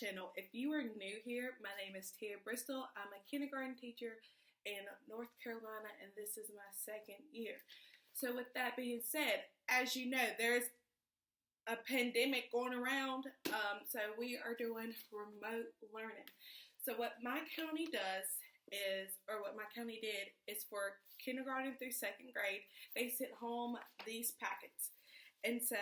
channel. If you are new here, my name is Tia Bristol. I'm a kindergarten teacher in North Carolina, and this is my second year. So with that being said, as you know, there's a pandemic going around, so we are doing remote learning. So what my county does is, or what my county did, is for kindergarten through second grade, they sent home these packets. And so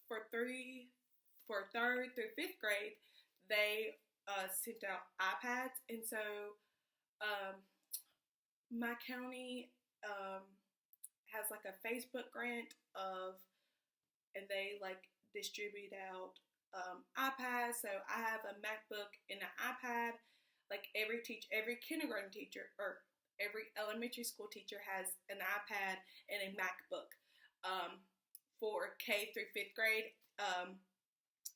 for third through fifth grade, they sent out iPads. And so my county has like a Facebook grant and they like distribute out iPads. So I have a MacBook and an iPad. Like every kindergarten teacher or every elementary school teacher has an iPad and a MacBook. For K through fifth grade,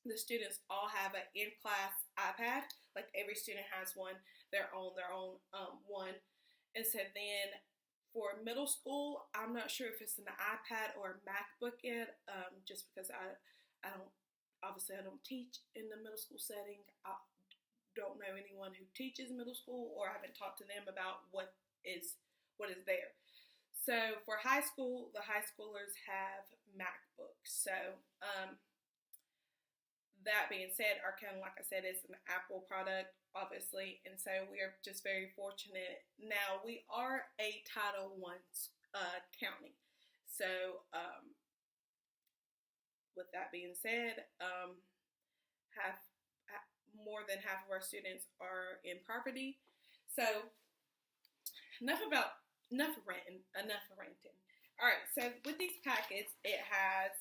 the students all have an in-class iPad. Like every student has one, their own one. And so then for middle school, I'm not sure if it's an iPad or a MacBook yet, just because I don't teach in the middle school setting. I don't know anyone who teaches middle school, or I haven't talked to them about what is there. So for high school, the high schoolers have MacBooks. So that being said, our county, like I said, is an Apple product, obviously, and so we are just very fortunate. Now, we are a Title I county. So with that being said, more than half of our students are in poverty. So enough of ranting. All right, so with these packets, it has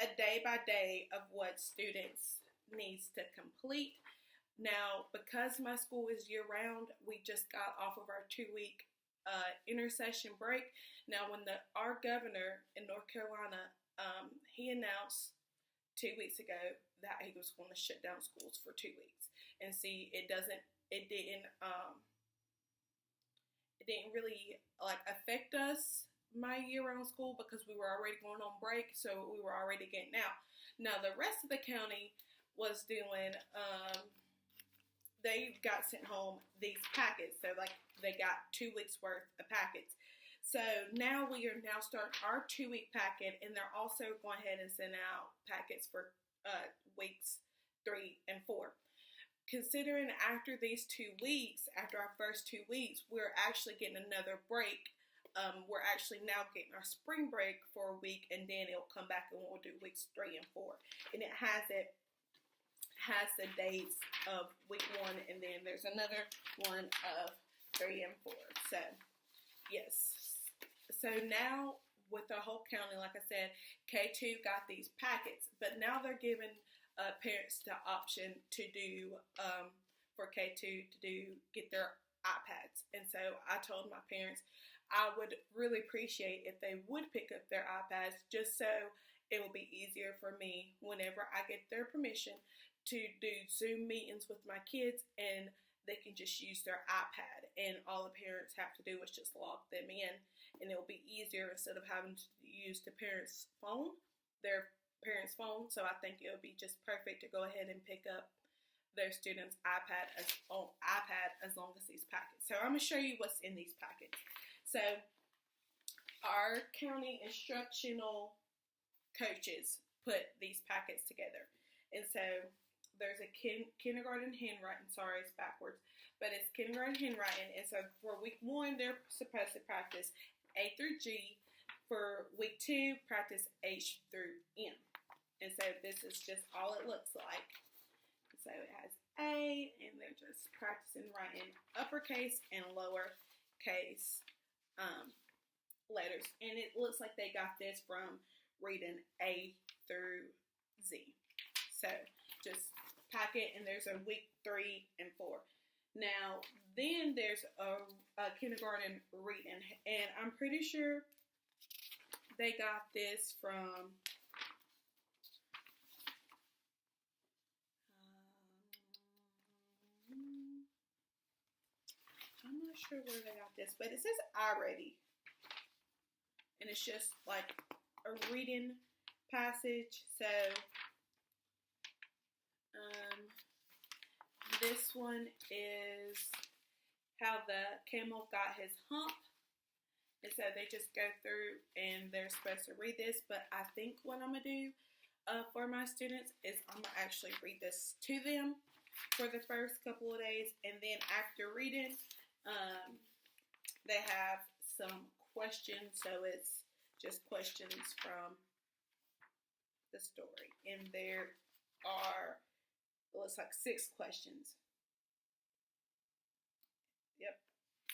a day by day of what students needs to complete. Now, because my school is year round, we just got off of our 2-week intersession break. Now, when our governor in North Carolina, he announced 2 weeks ago that he was going to shut down schools for 2 weeks. And see, it didn't really like affect us, my year-round school, because we were already going on break, so we were already getting out. Now, the rest of the county was doing, they got sent home these packets, so like they got 2 weeks worth of packets. So now we are starting our 2-week packet, and they're also going ahead and send out packets for weeks 3 and 4. Considering after these 2 weeks, after our first 2 weeks, we're actually getting another break. We're actually now getting our spring break for a week, and then it'll come back and we'll do weeks 3 and 4. And it has the dates of week 1, and then there's another one of 3 and 4. So, yes. So now with the whole county, like I said, K2 got these packets, but now they're giving parents the option to do, for K2 get their iPads. And so I told my parents I would really appreciate if they would pick up their iPads, just so it will be easier for me whenever I get their permission to do Zoom meetings with my kids, and they can just use their iPad, and all the parents have to do is just log them in, and it will be easier instead of having to use their parents' phone. So I think it would be just perfect to go ahead and pick up their students' iPad as long as these packets. So I'm going to show you what's in these packets. So our county instructional coaches put these packets together. And so there's a kindergarten handwriting. Sorry, it's backwards. But it's kindergarten handwriting. And so for week 1, they're supposed to practice A through G. For week 2, practice H through M. And so this is just all it looks like. So it has A, and they're just practicing writing uppercase and lowercase letters. And it looks like they got this from reading A through Z. So just pack it, and there's a week 3 and 4. Now, then there's a kindergarten reading, and I'm pretty sure they got this from I'm not sure where they got this, but it says iReady. And it's just like a reading passage. So this one is how the camel got his hump. And so they just go through and they're supposed to read this. But I think what I'm going to do for my students is I'm going to actually read this to them for the first couple of days. And then after reading, they have some questions. So it's just questions from the story. And there are, well, it's like 6 questions. Yep,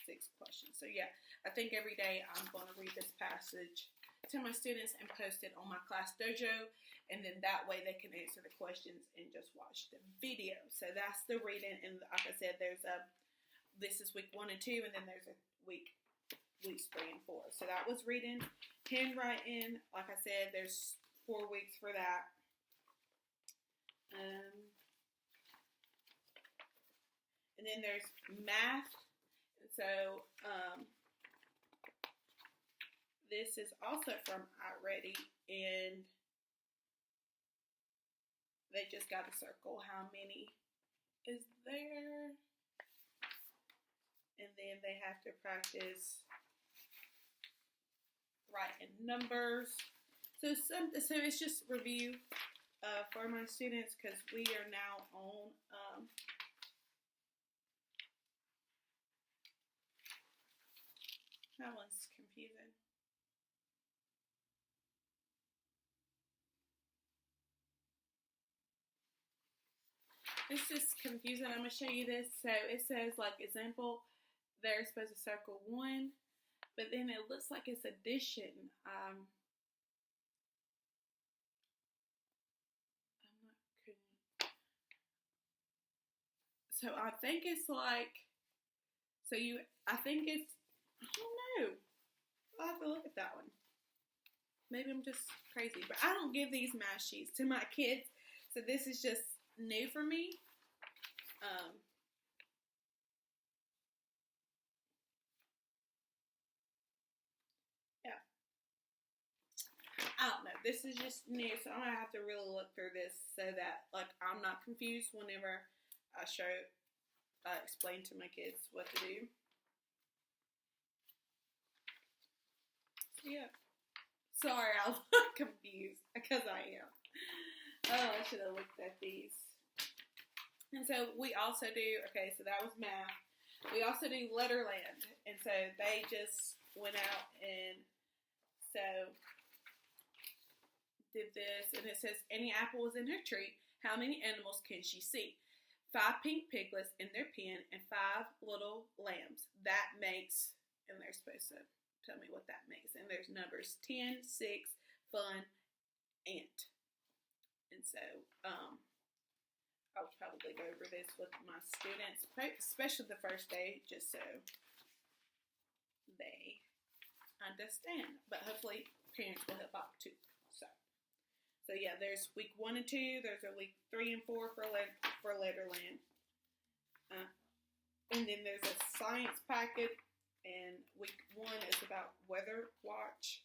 6 questions. So yeah, I think every day I'm going to read this passage to my students and post it on my Class Dojo, and then that way they can answer the questions and just watch the video. So that's the reading, and like I said, this is week 1 and 2, and then there's a weeks 3 and 4. So that was reading. Handwriting, like I said, there's 4 weeks for that. And then there's math. So this is also from iReady, and they just got to circle how many is there, and then they have to practice writing numbers. So it's just review for my students, because we are now on that one's confusing. It's just confusing. I'm going to show you this. So it says, like, example, they're supposed to circle 1, but then it looks like it's addition. I'm not kidding. So I think it's like, I think it's, I don't know. I'll have to look at that one. Maybe I'm just crazy, but I don't give these math sheets to my kids, so this is just new for me. Yeah. I don't know. This is just new, so I'm gonna have to really look through this so that, like, I'm not confused whenever I explain to my kids what to do. Yeah. Sorry, I look confused, because I am. Oh, I should have looked at these. And so we also do, okay, so that was math. We also do Letterland. And so they just went out and so did this. And it says, any apple is in her tree. How many animals can she see? 5 pink piglets in their pen and 5 little lambs. That makes, and they're supposed to tell me what that makes. And there's numbers 10, 6, fun, ant. And so I'll probably go over this with my students, especially the first day, just so they understand. But hopefully parents will help out too. So yeah, there's week 1 and 2. There's a week 3 and 4 for Letterland. And then there's a science packet. And week 1 is about weather watch.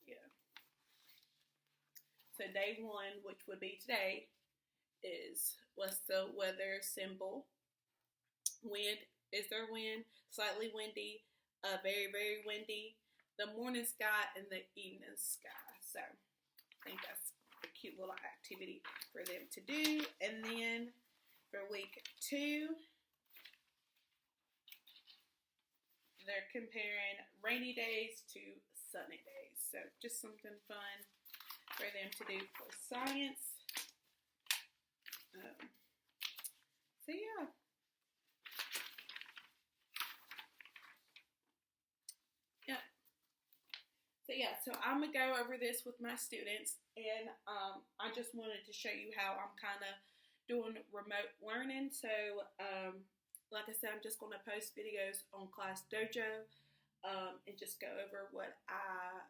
Yeah. So day 1, which would be today, is what's the weather symbol? Wind. Is there wind? Slightly windy. Very, very windy. The morning sky and the evening sky. So I think that's a cute little activity for them to do. And then for week 2, they're comparing rainy days to sunny days. So just something fun for them to do for science. So yeah. Yeah. So yeah, so I'm going to go over this with my students, and I just wanted to show you how I'm kind of doing remote learning. So like I said, I'm just going to post videos on Class Dojo and just go over what I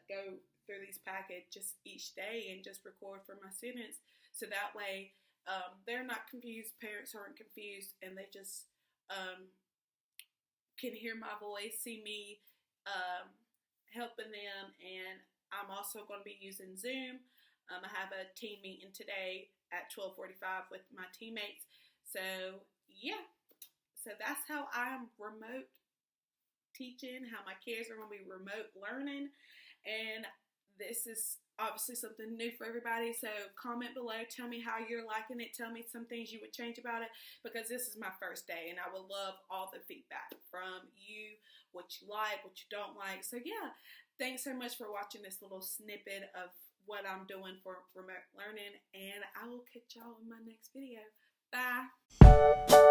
go through these packages each day and just record for my students. So that way they're not confused, parents aren't confused, and they just can hear my voice, see me helping them. And I'm also going to be using Zoom. I have a team meeting today at 12:45 with my teammates. So yeah, so that's how I'm remote teaching, how my kids are going to be remote learning. And this is obviously something new for everybody. So comment below, tell me how you're liking it, tell me some things you would change about it, because this is my first day and I would love all the feedback from you, what you like, what you don't like. So yeah, thanks so much for watching this little snippet of what I'm doing for remote learning, and I will catch y'all in my next video. Bye.